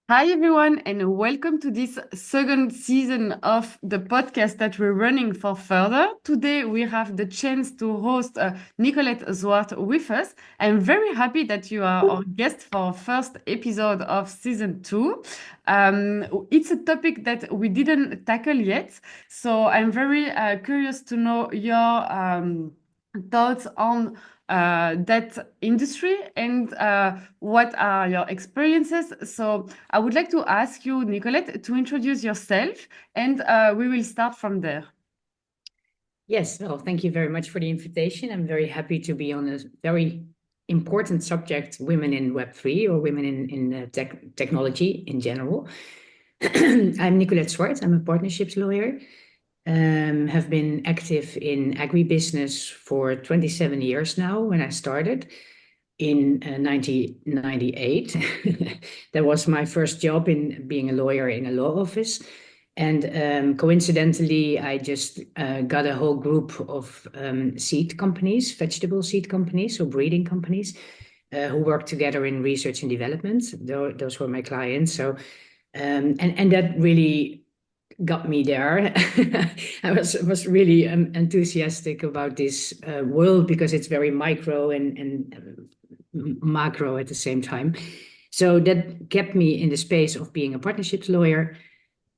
Hi, everyone, and welcome to this second season of the podcast that we're running for Furt'Her. Today, we have the chance to host Nikolet Zwart with us. I'm very happy that you are our guest for our first episode of season two. It's a topic that we didn't tackle yet, so I'm very curious to know your thoughts on that industry and what are your experiences. So I would like to ask you, Nicolette, to introduce yourself, and we will start from there. Yes, well, thank you very much for the invitation. I'm very happy to be on a very important subject, women in Web3 or women in technology in general. I'm Nikolet Zwart. I'm a partnerships lawyer. Have been active in agribusiness for 27 years now when I started in 1998. That was my first job in being a lawyer in a law office. And coincidentally, I just got a whole group of seed companies, vegetable seed companies, so breeding companies, who work together in research and development. Those were my clients. So, and that really got me there. I was really enthusiastic about this world because it's very micro and macro at the same time. So that kept me in the space of being a partnerships lawyer.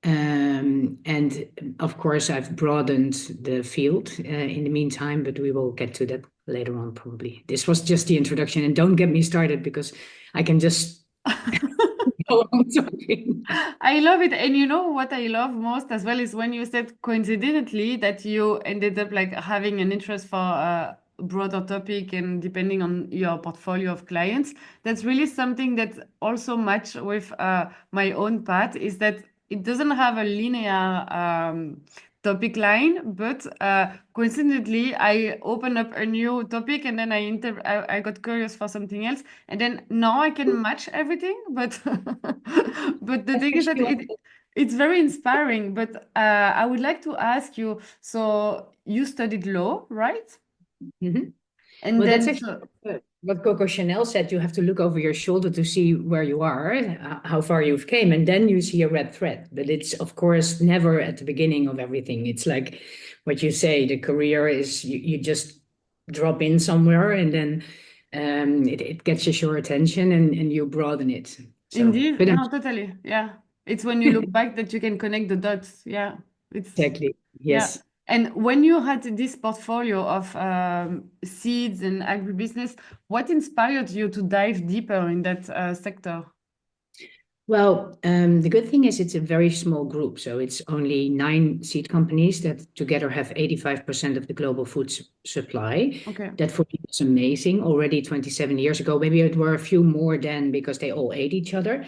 And of course, I've broadened the field in the meantime, but we will get to that later on, probably. This was just the introduction, and don't get me started because I can just go on talking. I love it. And you know what I love most as well is when you said coincidentally that you ended up like having an interest for a broader topic and depending on your portfolio of clients. That's really something that also match with my own path is that it doesn't have a linear topic line, but coincidentally, I open up a new topic and then I got curious for something else. And then now I can match everything, but but the thing is that it's very inspiring. But I would like to ask you, so you studied law, right? Mhm. And Well, that's then actually so what Coco Chanel said. You have to look over your shoulder to see where you are, how far you've came, and then you see a red thread. But it's, of course, never at the beginning of everything. It's like what you say, the career is you just drop in somewhere and then it catches your attention and you broaden it. So, indeed, but no, totally. Yeah. It's when you look back that you can connect the dots. Yeah. It's exactly, Yeah. yes. And when you had this portfolio of seeds and agribusiness, what inspired you to dive deeper in that sector? Well, the good thing is it's a very small group. So it's only 9 seed companies that together have 85% of the global food supply. Okay. That for me was amazing already 27 years ago. Maybe it were a few more then because they all ate each other.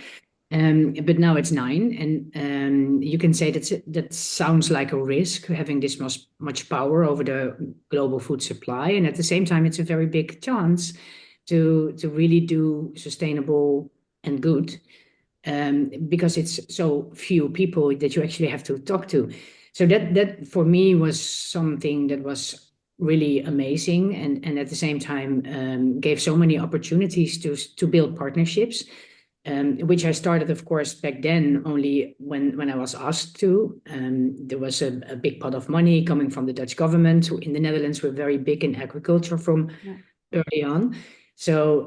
But now it's 9. And you can say that sounds like a risk, having this much power over the global food supply. And at the same time, it's a very big chance to really do sustainable and good because it's so few people that you actually have to talk to. So that for me was something that was really amazing, and at the same time gave so many opportunities to build partnerships, which I started, of course, back then only when I was asked to. There was a big pot of money coming from the Dutch government, who in the Netherlands were very big in agriculture from Yeah. early on. So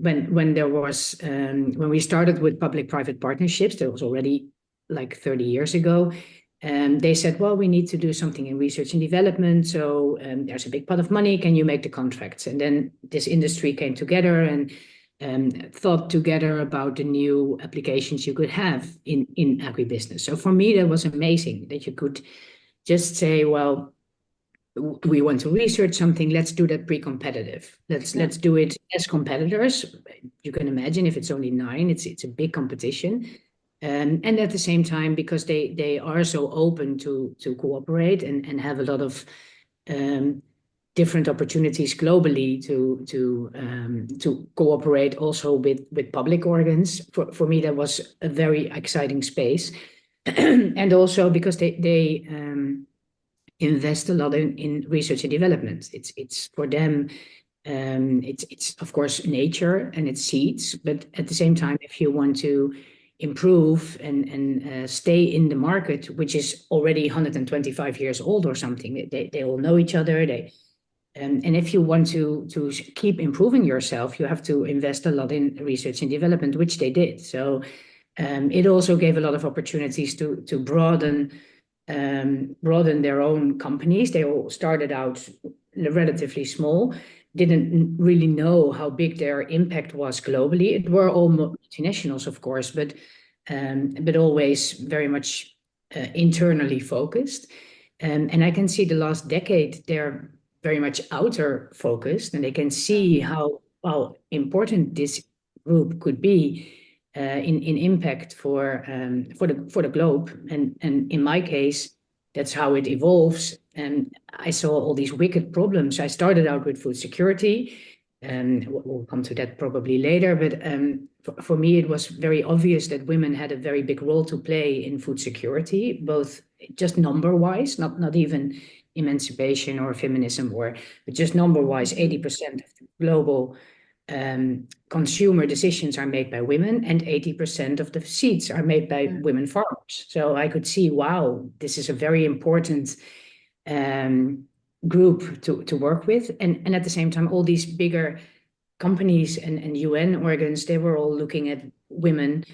when there was when we started with public-private partnerships, that was already like 30 years ago. They said, well, we need to do something in research and development. So there's a big pot of money. Can you make the contracts? And then this industry came together and thought together about the new applications you could have in agribusiness. So for me, that was amazing that you could just say, well, we want to research something, let's do that pre-competitive. Yeah. Let's do it as competitors. You can imagine if it's only 9, it's a big competition. And at the same time, because they are so open to cooperate and have a lot of different opportunities globally to cooperate also with public organs. For me, that was a very exciting space. And also because they invest a lot in research and development. It's for them. It's of course nature and it's seeds, but at the same time, if you want to improve and stay in the market, which is already 125 years old or something. They all know each other. And if you want to keep improving yourself, you have to invest a lot in research and development, which they did. So it also gave a lot of opportunities to broaden their own companies. They all started out relatively small, didn't really know how big their impact was globally. It were all multinationals, of course, but always very much internally focused. And I can see the last decade, they're very much outer focused, and they can see how important this group could be in impact for the globe. And in my case, that's how it evolves. And I saw all these wicked problems. I started out with food security, and we'll come to that probably later. But for me, it was very obvious that women had a very big role to play in food security, both just number-wise, not even emancipation or feminism, but just number-wise, 80% of the global consumer decisions are made by women, and 80% of the seeds are made by women farmers. So I could see, wow, this is a very important group to work with. And at the same time, all these bigger companies and UN organs, they were all looking at women,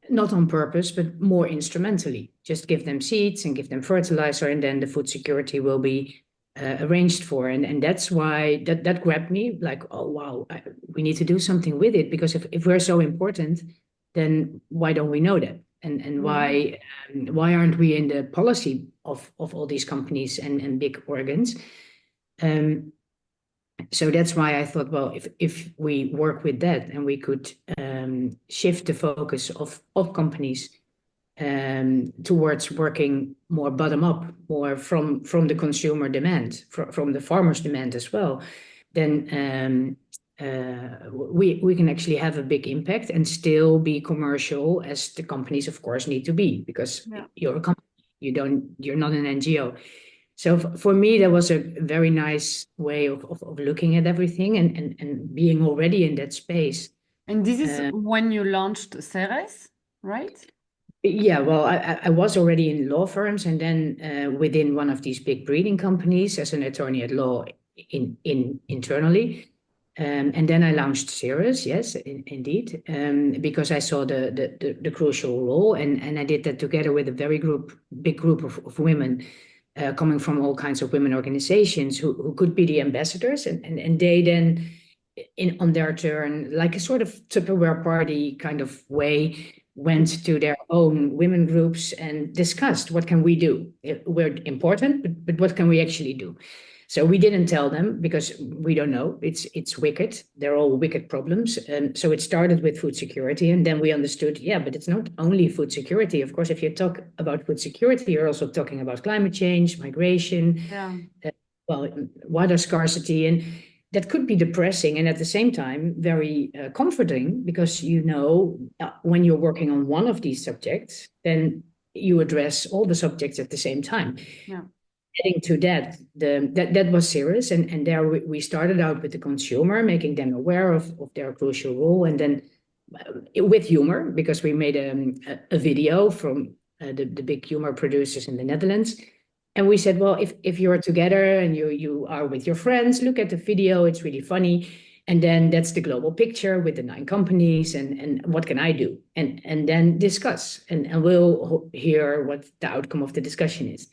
not on purpose, but more instrumentally. Just give them seeds and give them fertilizer, and then the food security will be arranged for. And that's why that grabbed me, like, oh, wow, we need to do something with it, because if we're so important, then why don't we know that? And why aren't we in the policy of all these companies and big organs? So that's why I thought, well, if we work with that and we could shift the focus of companies towards working more bottom up, more from the consumer demand, from the farmer's demand as well, then we can actually have a big impact and still be commercial, as the companies, of course, need to be, because you're a company. You're not an NGO. So for me, that was a very nice way of looking at everything and being already in that space. And this is when you launched Ceres, right? Yeah, well, I was already in law firms, and then within one of these big breeding companies as an attorney at law internally. And then I launched Ceres, yes, indeed, because I saw the crucial role, and I did that together with a very big group of women coming from all kinds of women organizations who could be the ambassadors, and they then, on their turn, like a sort of Tupperware party kind of way, went to their own women groups and discussed, what can we do? We're important, but what can we actually do? So we didn't tell them, because we don't know. It's wicked. They're all wicked problems. So it started with food security, and then we understood, yeah, but it's not only food security. Of course, if you talk about food security, you're also talking about climate change, migration, water scarcity, and that could be depressing and at the same time very comforting, because when you're working on one of these subjects, then you address all the subjects at the same time. Yeah. Adding to that was serious, and there we started out with the consumer, making them aware of their crucial role, and then with humor, because we made a video from the big humor producers in the Netherlands. And we said, well, if you're together and you are with your friends, look at the video, it's really funny. And then that's the global picture with the 9 companies, and what can I do? And then discuss, and we'll hear what the outcome of the discussion is.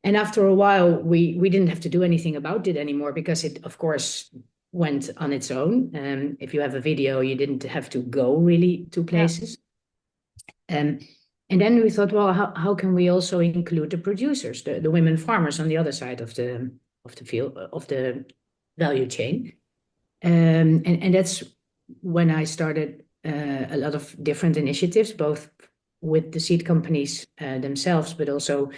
And after a while, we didn't have to do anything about it anymore, because it, of course, went on its own. If you have a video, you didn't have to go really to places. And then we thought, well, how can we also include the producers, the women farmers on the other side of the field, of the value chain? And that's when I started a lot of different initiatives, both with the seed companies themselves, but also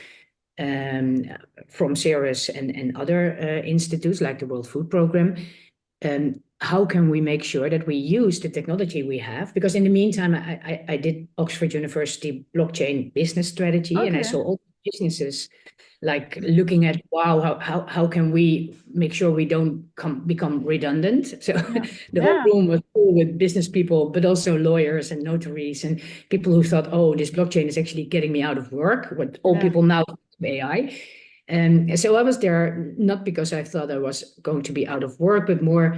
from Ceres and other institutes like the World Food Programme. How can we make sure that we use the technology we have? Because in the meantime, I did Oxford University blockchain business strategy, and I saw all businesses like looking at, wow, how can we make sure we don't become redundant? So Yeah. the whole Yeah. room was full with business people, but also lawyers and notaries and people who thought, oh, this blockchain is actually getting me out of work, what all Yeah. people now call AI. And so I was there not because I thought I was going to be out of work, but more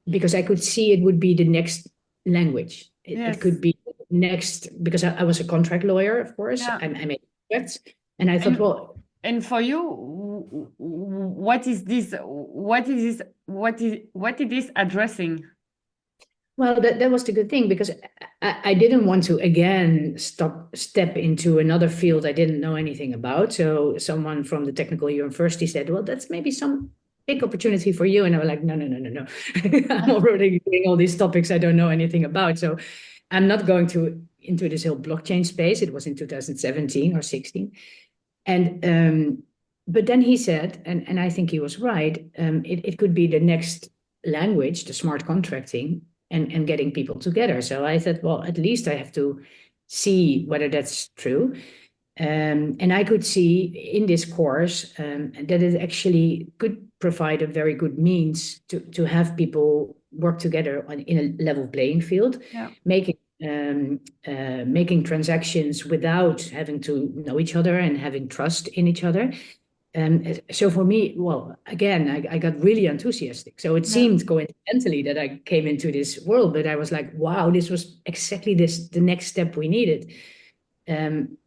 because I could see it would be the next language. It Yes. could be next, because I was a contract lawyer, of course. Yeah. I made contracts, and I thought, And well, and for you, what is this? What is this? What it is addressing? that was the good thing, because I didn't want to again step into another field I didn't know anything about. So someone from the technical university said, well, that's maybe some big opportunity for you. And I was like, no, no, no, no, no. I'm already doing all these topics I don't know anything about. So I'm not going to into this whole blockchain space. It was in 2017 or 16. And but then he said, and I think he was right, it could be the next language, the smart contracting, and getting people together. So I thought, well, at least I have to see whether that's true. And I could see in this course that it actually could provide a very good means to have people work together in a level playing field, Yeah. making making transactions without having to know each other and having trust in each other. So for me, well, again, I got really enthusiastic. So it Yeah. seemed coincidentally that I came into this world, but I was like, wow, this was exactly the next step we needed. Um,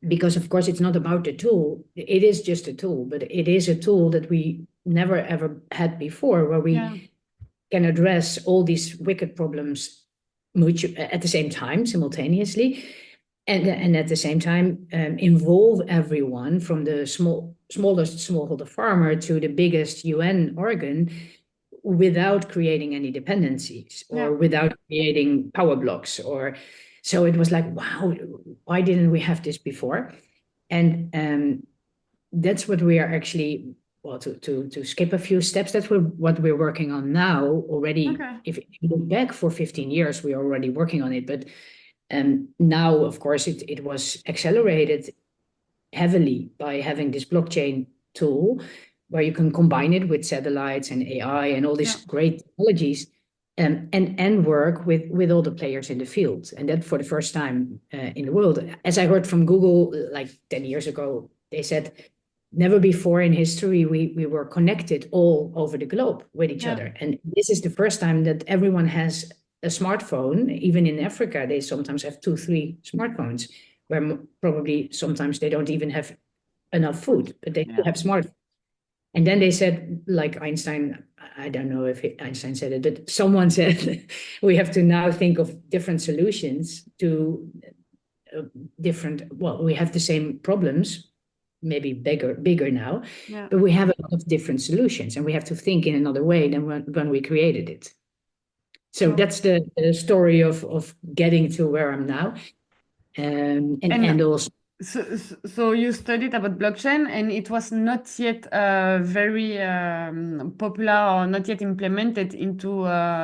because of course it's not about the tool, it is just a tool, but it is a tool that we never ever had before, where Yeah. we can address all these wicked problems at the same time, simultaneously, and at the same time involve everyone from the smallest smallholder farmer to the biggest UN organ, without creating any dependencies Yeah. or without creating power blocks. Or so it was like, wow, why didn't we have this before? And that's what we are actually, well, to skip a few steps, that's what we're working on now already. Okay. If you look back for 15 years, we're already working on it. But now, of course, it was accelerated heavily by having this blockchain tool, where you can combine it with satellites and AI and all these Yeah. great technologies, and work with all the players in the field. And that for the first time in the world. As I heard from Google like 10 years ago, they said, never before in history we were connected all over the globe with each Yeah. other. And this is the first time that everyone has a smartphone. Even in Africa, they sometimes have two, three smartphones, where probably sometimes they don't even have enough food, but they do Yeah. have smartphones. And then they said, like Einstein, I don't know if Einstein said it, but someone said, we have to now think of different solutions to different, well, we have the same problems, maybe bigger now, Yeah. but we have a lot of different solutions, and we have to think in another way than when we created it. So So that's the story of getting to where I'm now. And and also, so you studied about blockchain, and it was not yet very popular or not yet implemented into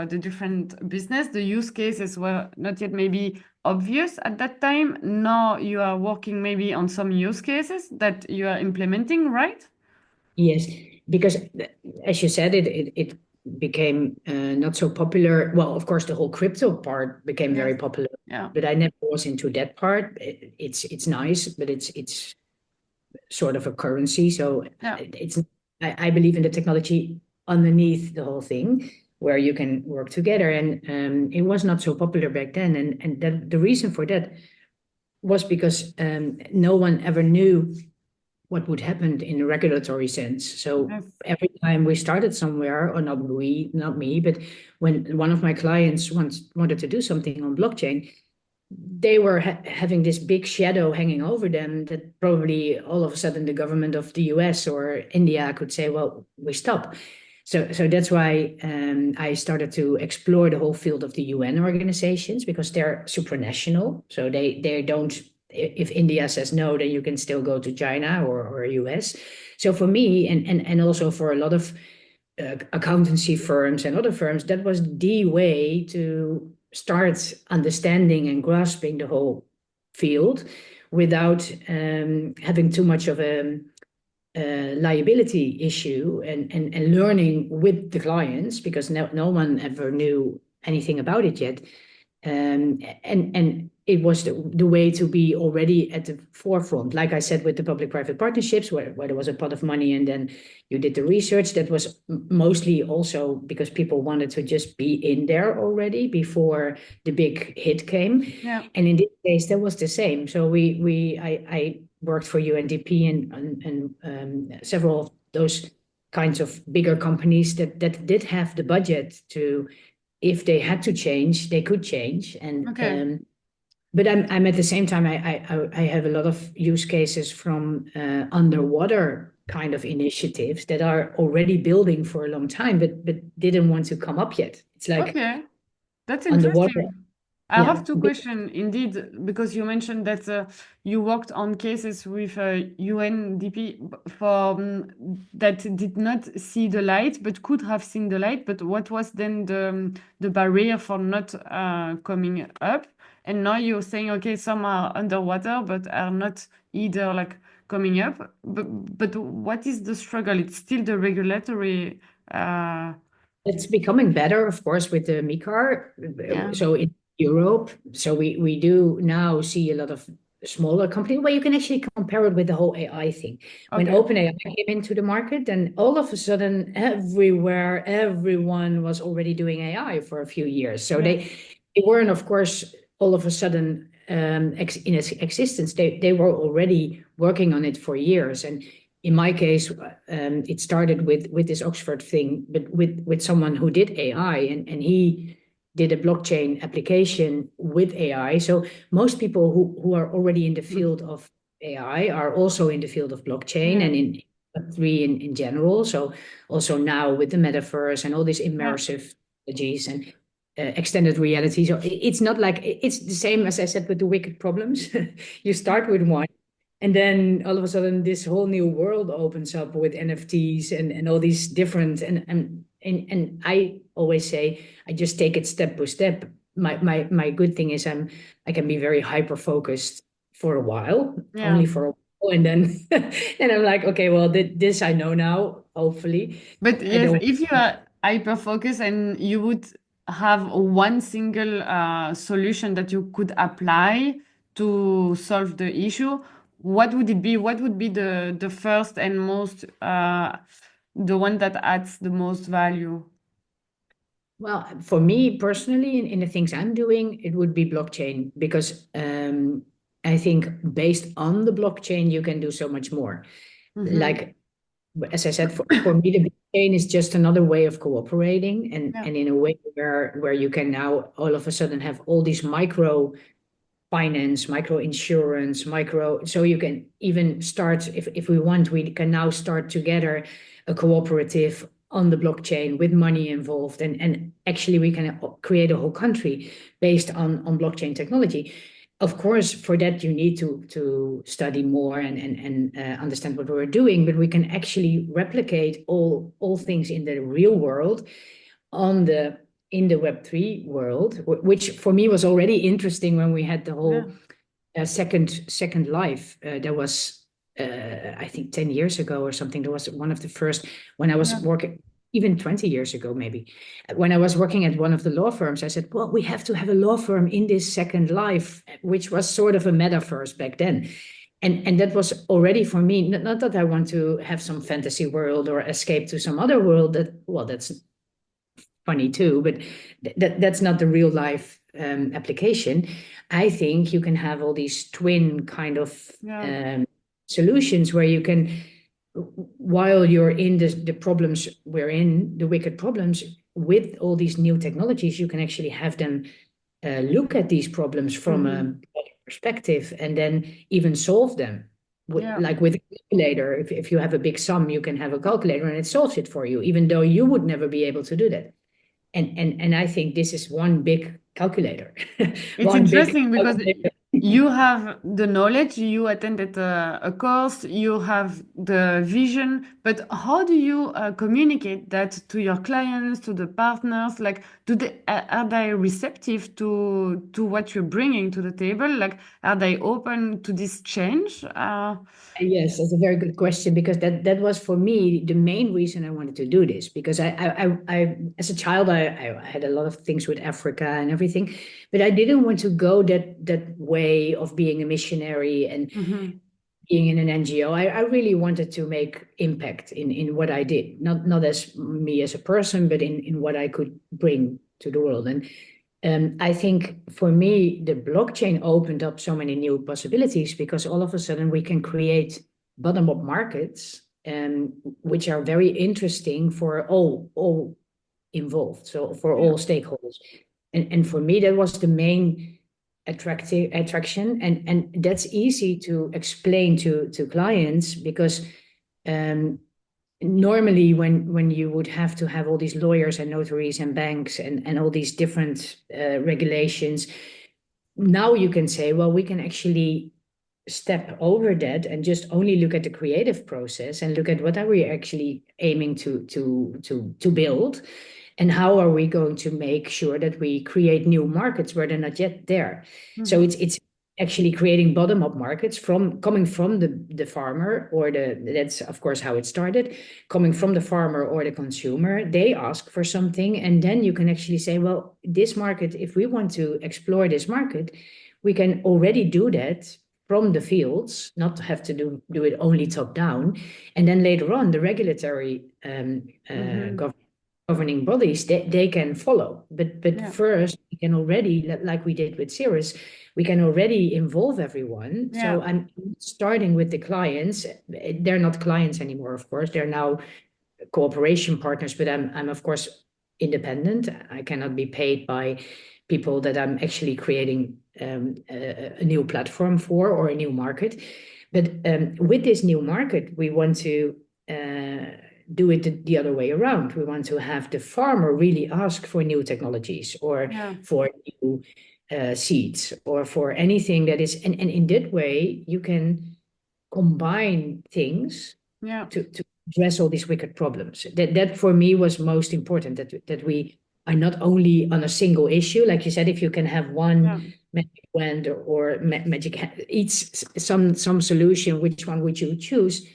the different business. The use cases were not yet maybe obvious at that time. Now you are working maybe on some use cases that you are implementing, right? yes, because as you said, it became not so popular. Well, of course, the whole crypto part became Yes. very popular, Yeah. but I never was into that part. It's nice, but it's sort of a currency. So Yeah. it's I believe in the technology underneath the whole thing, where you can work together. And it was not so popular back then, and that the reason for that was because no one ever knew what would happen in a regulatory sense. So Yes. every time we started somewhere, or not me, but when one of my clients wanted to do something on blockchain, they were having this big shadow hanging over them, that probably all of a sudden the government of the US or India could say, well, we stop. So that's why I started to explore the whole field of the UN organizations, because they're supranational. So they don't, if India says no, then you can still go to China or US. So for me, and also for a lot of accountancy firms and other firms, that was the way to start understanding and grasping the whole field, without having too much of a liability issue, and learning with the clients, because no one ever knew anything about it yet. And it was the way to be already at the forefront. Like I said, with the public-private partnerships, where there was a pot of money and then you did the research, that was mostly also because people wanted to just be in there already before the big hit came. Yeah. And in this case, that was the same. So I worked for UNDP and several of those kinds of bigger companies that did have the budget to, if they had to change, they could change. And Okay. but I'm at the same time, I have a lot of use cases from underwater kind of initiatives that are already building for a long time, but didn't want to come up yet. It's like Okay. That's underwater. interesting. I Yeah. have two questions indeed, because you mentioned that you worked on cases with UNDP for that did not see the light, but could have seen the light. But what was then the barrier for not coming up? And now you're saying, okay, some are underwater, but are not either like coming up. But what is the struggle? It's still the regulatory. Uh, It's becoming better, of course, with the MiCAR. yeah. So in Europe, so we do now see a lot of smaller companies where you can actually compare it with the whole AI thing. When Okay. OpenAI came into the market, then all of a sudden, everywhere, everyone was already doing AI for a few years. So Yeah. they weren't, of course, all of a sudden in existence. They were already working on it for years. And in my case, it started with this Oxford thing, but with someone who did AI, and he did a blockchain application with AI. So most people who are already in the Mm. field of AI are also in the field of blockchain Yeah. and in Web3 in general. So also now with the metaverse and all these Yeah. immersive technologies and extended reality. So it's not like it's the same as I said with the wicked problems. You Yeah. start with one, and then all of a sudden, this whole new world opens up with NFTs and all these different and I always say I just take it step by step. My good thing is I can be very hyper focused for a while, Yeah. only for a while, and then and I'm like, okay, well, this I know now. Hopefully, But I yes, don't. if you are hyper focused and you would have one single solution that you could apply to solve the issue, what would it be? What would be the first and most the one that adds the most value? Well, for me personally, in the things I'm doing, it would be blockchain because I think based on the blockchain, you can do so much more. Mm-hmm. Like, as I said, for me, the blockchain is just another way of cooperating, Yeah. and in a way where you can now all of a sudden have all these micro finance, micro insurance, micro. So you can even start, if we want, we can now start together a cooperative on the blockchain with money involved. And actually we can create a whole country based on blockchain technology. Of course, for that you need to study more and understand what we're doing, but we can actually replicate all things in the real world on the in the Web3 world, which for me was already interesting when we had the Yeah. whole second life. There was, I think, 10 years ago or something. There was one of the first when I was Yeah. working, even 20 years ago, maybe. When I was working at one of the law firms, I said, well, we have to have a law firm in this second life, which was sort of a metaverse back then. And that was already for me, not that I want to have some fantasy world or escape to some other world. That's funny too, but that's not the real life application. I think you can have all these twin kind of Yeah. solutions where you can, while you're in the problems we're in, the wicked problems, with all these new technologies, you can actually have them look at these problems from Mm-hmm. a perspective and then even solve them. Yeah. Like with a calculator, if you have a big sum, you can have a calculator and it solves it for you, even though you would never be able to do that. And I think this is one big calculator. It's One big interesting because calculator. you have the knowledge, you attended a course, you have the vision, but how do you communicate that to your clients, to the partners? Like, are they receptive to what you're bringing to the table? Like, are they open to this change? Yes, that's a very good question, because that was for me the main reason I wanted to do this. Because I as a child I had a lot of things with Africa and everything, but I didn't want to go that way of being a missionary and Mhm, being in an NGO. I really wanted to make impact in what I did, not as me as a person, but in what I could bring to the world. And I think for me, the blockchain opened up so many new possibilities, because all of a sudden we can create bottom-up markets, which are very interesting for all involved, so for yeah. all stakeholders. And for me, that was the main attraction, and that's easy to explain to clients, because um, normally when you would have to have all these lawyers and notaries and banks and all these different regulations, now you can say, well, we can actually step over that and just only look at the creative process and look at what are we actually aiming to build, and how are we going to make sure that we create new markets where they're not yet there. So Mhm, it's actually creating bottom-up markets from coming from the farmer, or that's of course how it started, coming from the farmer or the consumer. They ask for something, and then you can actually say, well, this market, if we want to explore this market, we can already do that from the fields, not have to do it only top down. And then later on, the regulatory mhm, governing bodies, they can follow. But yeah, first, we can already, like we did with Cirrus, we can already involve everyone. yeah, So I'm starting with the clients. They're not clients anymore, of course. They're now cooperation partners, but I'm of course independent. I cannot be paid by people that I'm actually creating a new platform for, or a new market. But with this new market, we want to do it the other way around. We want to have the farmer really ask for new technologies, or yeah, for new seeds, or for anything that is, and in that way you can combine things yeah, to address all these wicked problems. That for me was most important, that we are not only on a single issue. Like you said, if you can have yeah, one magic wand, or magic each some solution, which one would you choose?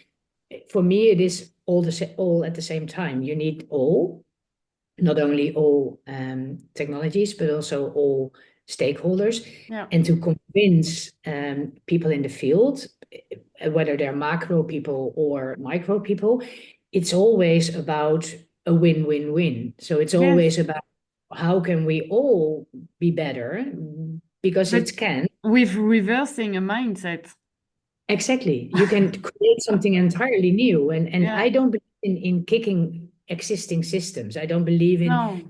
For me, it is all at the same time. You need all, not only all technologies, but also all stakeholders, yeah, and to convince people in the field, whether they're macro people or micro people. It's always about a win-win-win. So it's yes. always about how can we all be better, because But it can. with reversing a mindset. Exactly. You can create something entirely new. And Yeah, I don't believe in kicking existing systems. I don't believe in, no.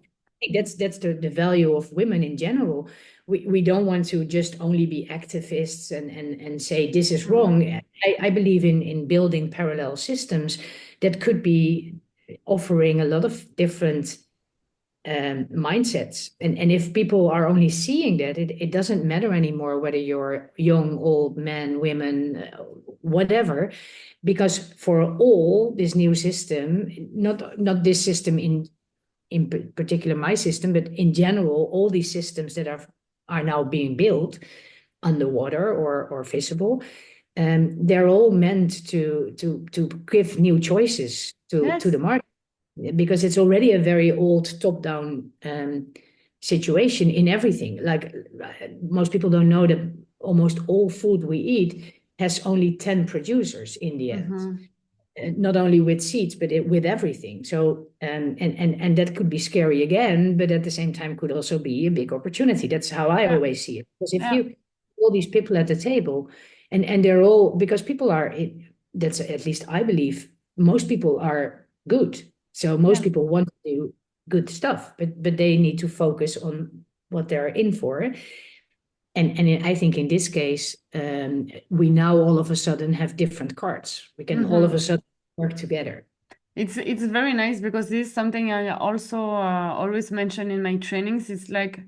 that's the value of women in general. We don't want to just only be activists and say this is Mhm. wrong. I believe in building parallel systems that could be offering a lot of different mindsets. And if people are only seeing that, it doesn't matter anymore whether you're young, old, men, women, whatever, because for all, this new system, not this system in particular my system, but in general, all these systems that are now being built underwater or visible, they're all meant to give new choices to Yes. the market, because it's already a very old top-down situation in everything. Like most people don't know that almost all food we eat has only 10 producers in the end. Mhm. Not only with seeds, but with everything. So and that could be scary again, but at the same time could also be a big opportunity. That's how I Yeah, always see it. Because if yeah, you all these people at the table, and they're all, because people are, that's at least I believe, most people are good. So most yeah. people want to do good stuff, but they need to focus on what they're in for. And I think in this case, we now all of a sudden have different cards. We can all of a Mhm. sudden work together. It's very nice because this is something I also always mention in my trainings. It's like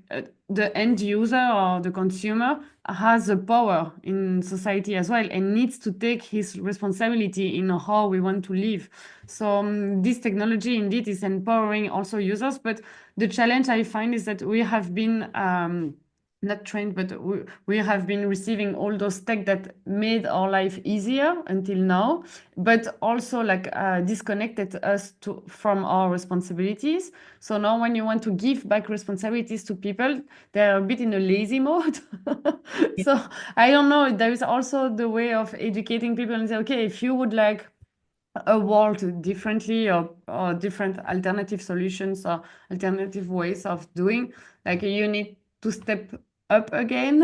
the end user or the consumer has a power in society as well and needs to take his responsibility in how we want to live. So this technology indeed is empowering also users, but the challenge I find is that we have been not trained, but we have been receiving all those tech that made our life easier until now, but also like disconnected us from our responsibilities. So now when you want to give back responsibilities to people, they're a bit in a lazy mode. So I don't know, there is also the way of educating people and say, okay, if you would like a world differently or different alternative solutions or alternative ways of doing, like you need to step up again.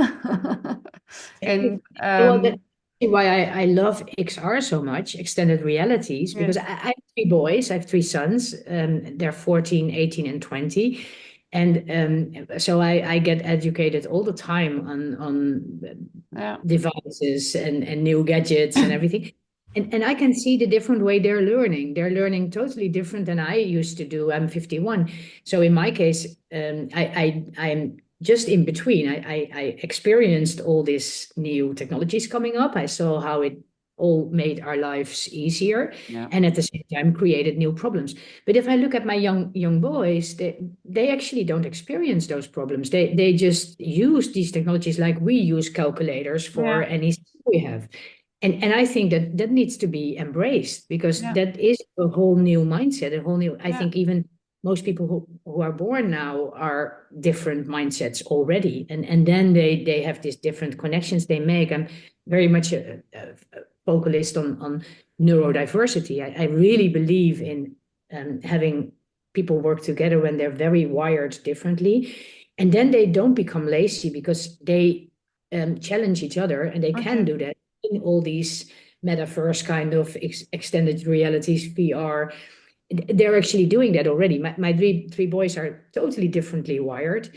And Well, that's why I love XR so much, extended realities, because yes, I have three boys, I have three sons, they're 14, 18, and 20. And so I get educated all the time on yeah, devices and new gadgets and everything. And I can see the different way they're learning. They're learning totally different than I used to do. I'm 51. So in my case, I'm just in between. I experienced all these new technologies coming up. I saw how it all made our lives easier yeah, and at the same time created new problems. But if I look at my young boys, they actually don't experience those problems. They just use these technologies like we use calculators for yeah, any skill we have. And I think that that needs to be embraced because yeah, that is a whole new mindset, a whole new, I yeah, think even most people who are born now are different mindsets already. And then they have these different connections they make. I'm very much a focalist on neurodiversity. I really believe in having people work together when they're very wired differently. And then they don't become lazy because they challenge each other and they can okay, do that in all these metaverse kind of extended realities, VR. They're actually doing that already. My three boys are totally differently wired.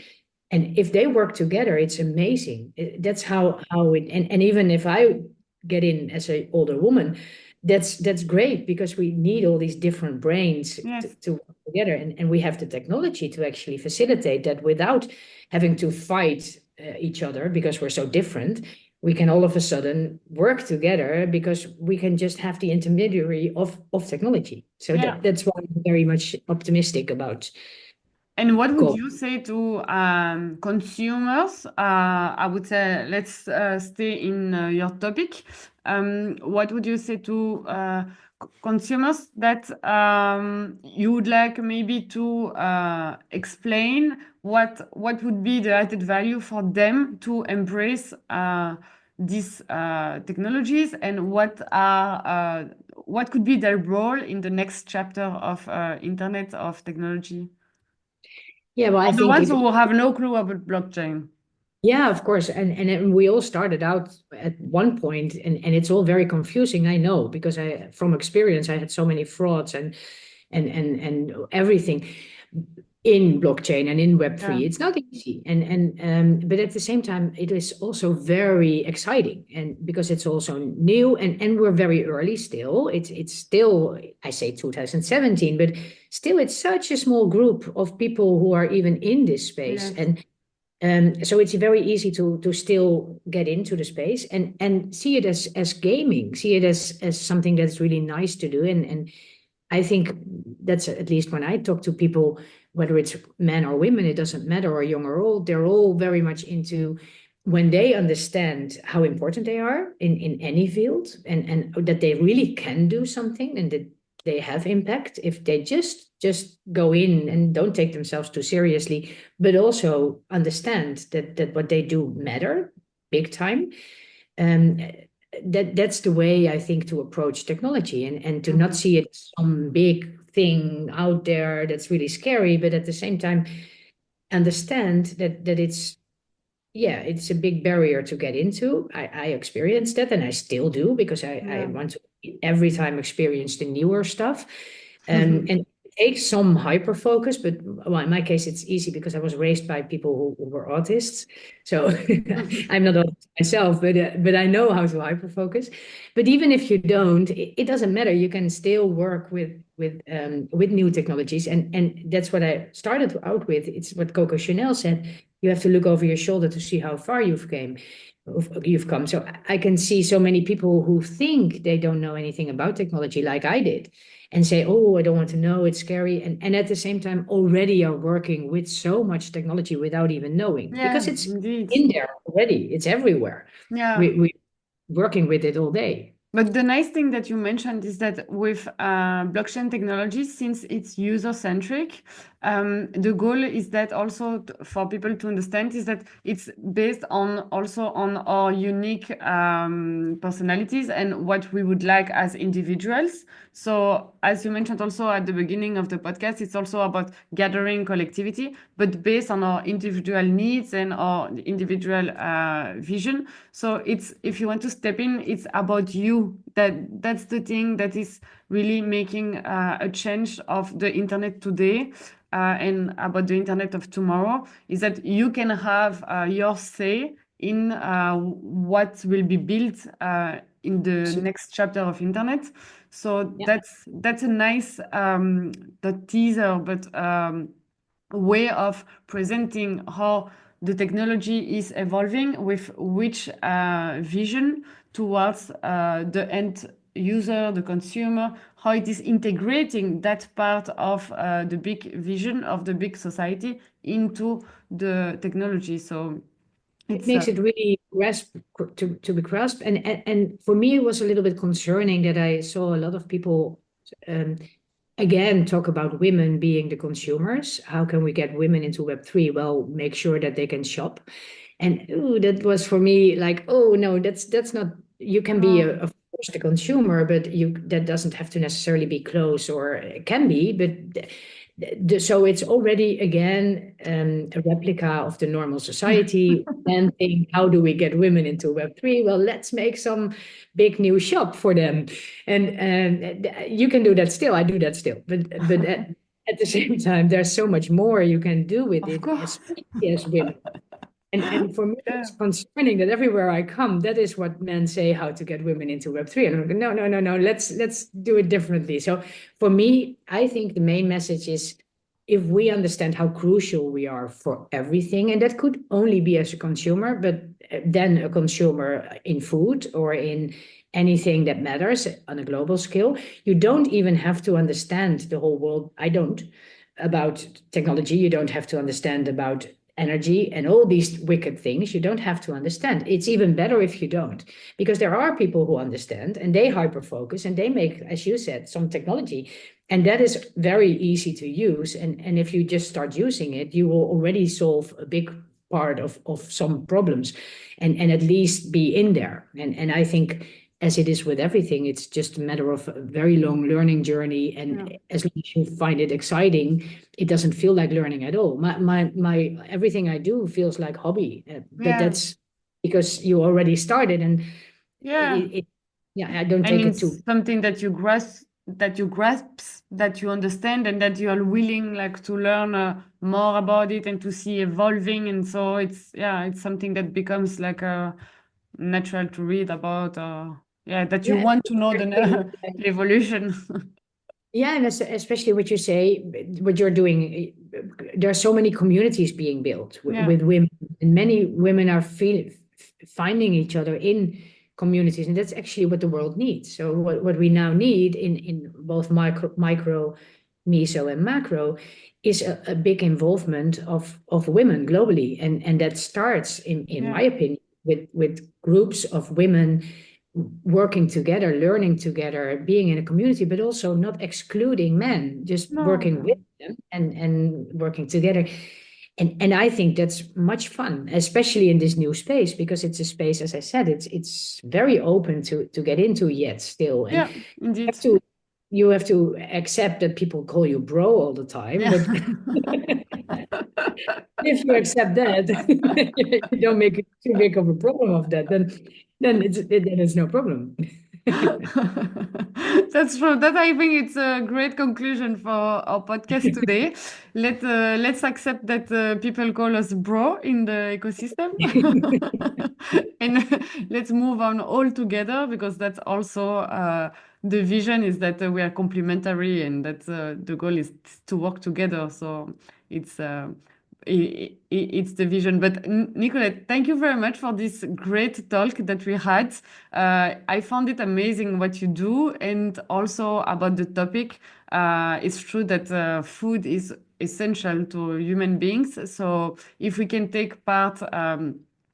And if they work together, it's amazing. That's how it and even if I get in as an older woman, that's great because we need all these different brains yes, to work together. And we have the technology to actually facilitate that without having to fight each other because we're so different. We can all of a sudden work together because we can just have the intermediary of technology. So yeah. that's why I'm very much optimistic about And what would goal. you say to consumers? I would say let's stay in your topic. What would you say to consumers that you would like maybe to explain what would be the added value for them to embrace these technologies and what could be their role in the next chapter of Internet of Technology? Yeah, well, I Or the think ones if who have no clue about blockchain. yeah, of course. And we all started out at one point and it's all very confusing, I know, because I from experience I had so many frauds and everything in blockchain and in Yeah, Web3. It's not easy. But at the same time, it is also very exciting and because it's also new and we're very early still. It's still, I say 2017, but still it's such a small group of people who are even in this space. yes, So it's very easy to still get into the space and see it as gaming, see it as something that's really nice to do. And I think that's at least when I talk to people, whether it's men or women, it doesn't matter, or young or old, they're all very much into when they understand how important they are in any field and that they really can do something and that they have impact if they just go in and don't take themselves too seriously, but also understand that what they do matter big time. Um, that's the way I think to approach technology and to not okay. see it as some big thing out there that's really scary, but at the same time understand that it's yeah, it's a big barrier to get into. I experienced that and I still do because I Yeah. want to every time experience the newer stuff. And takes some hyper focus, but well, in my case, it's easy because I was raised by people who were autists. So I'm not autist myself, but I know how to hyper focus. But even if you don't, it doesn't matter. You can still work with new technologies, and that's what I started out with. It's what Coco Chanel said. You have to look over your shoulder to see how far you've come. So I can see so many people who think they don't know anything about technology, like I did, and say, oh, I don't want to know, it's scary. And at the same time, already are working with so much technology without even knowing, Yeah, because it's indeed. in there already, it's everywhere. Yeah. We working with it all day. But the nice thing that you mentioned is that with blockchain technology, since it's user-centric, the goal is that also for people to understand is that it's based on also on our unique personalities and what we would like as individuals. So as you mentioned also at the beginning of the podcast, it's also about gathering collectivity, but based on our individual needs and our individual vision. So it's if you want to step in, it's about you. That's the thing that is really making a change of the internet today. And about the internet of tomorrow is that you can have your say in what will be built in the So, next chapter of internet. So yeah, that's a nice the teaser, but way of presenting how the technology is evolving with which vision towards the end user, the consumer, how it is integrating that part of the big vision of the big society into the technology. So it it's makes it really to be grasped. And for me, it was a little bit concerning that I saw a lot of people um, again talk about women being the consumers. How can we get women into Web3? Well, make sure that they can shop. And ooh, that was for me like, oh no, that's not. You can be of course the consumer, but you that doesn't have to necessarily be close, or it can be, but so it's already again a replica of the normal society. And think, how do we get women into Web3? Well, let's make some big new shop for them, and you can do that still. I do that still, but at the same time, there's so much more you can do with of it, course. especially as women. And for me, Yeah, it's concerning that everywhere I come, that is what men say how to get women into Web3. And I'm like, no, no, no, no, let's do it differently. So for me, I think the main message is if we understand how crucial we are for everything, and that could only be as a consumer, but then a consumer in food or in anything that matters on a global scale, you don't even have to understand the whole world. I don't about technology. You don't have to understand about energy and all these wicked things. You don't have to understand. It's even better if you don't, because there are people who understand and they hyper focus and they make, as you said, some technology, and that is very easy to use. And if you just start using it, you will already solve a big part of some problems, and at least be in there. And I think, as it is with everything, it's just a matter of a very long learning journey. yeah, And as long as you find it exciting, it doesn't feel like learning at all. My everything I do feels like hobby, but yeah, that's because you already started, and yeah. yeah, I don't And take it it's too. something that you grasp, that you understand, and that you are willing like to learn more about it and to see evolving. And so it's yeah, it's something that becomes like natural to read about. Yeah, that you Yeah, want to know especially, the evolution. yeah, and especially what you say, what you're doing. There are so many communities being built Yeah, with women, and many women are finding each other in communities, and that's actually what the world needs. So what we now need in both micro, meso, and macro is a big involvement of women globally, and that starts, in my yeah, opinion, with groups of women working together, learning together, being in a community, but also not excluding men, just no, working with no. them and working together. And I think that's much fun, especially in this new space, because it's a space, as I said, it's very open to get into yet still. And Yeah, indeed. have to you have to accept that people call you bro all the time, Yeah. but if you accept that, you don't make it too big of a problem of that, then it's no problem. That's true. That I think it's a great conclusion for our podcast today. Let's accept that people call us bro in the ecosystem, and let's move on all together because that's also the vision is that we are complementary and that the goal is to work together. So it's. It's the vision. But Nicolette, thank you very much for this great talk that we had. I found it amazing what you do and also about the topic. It's true that food is essential to human beings. So if we can take part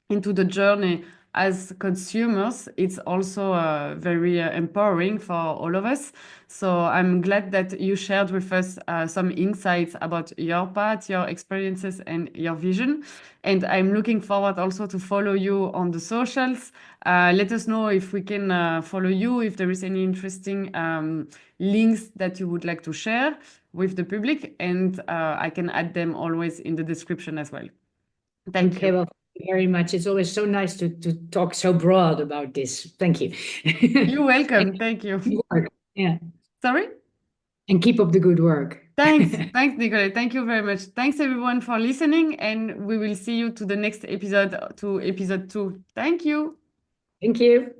into the journey as consumers, it's also very empowering for all of us. So I'm glad that you shared with us some insights about your path, your experiences, and your vision. And I'm looking forward also to follow you on the socials. Let us know if we can follow you, if there is any interesting links that you would like to share with the public, and I can add them always in the description as well. Thank Okay, you. well, thank you very much. It's always so nice to talk so broad about this. Thank you. You're And welcome. Thank you. good work. Yeah. Sorry? And keep up the good work. Thanks. Thanks, Nicolette. Thank you very much. Thanks, everyone, for listening. And we will see you to the next episode, to episode 2. Thank you. Thank you.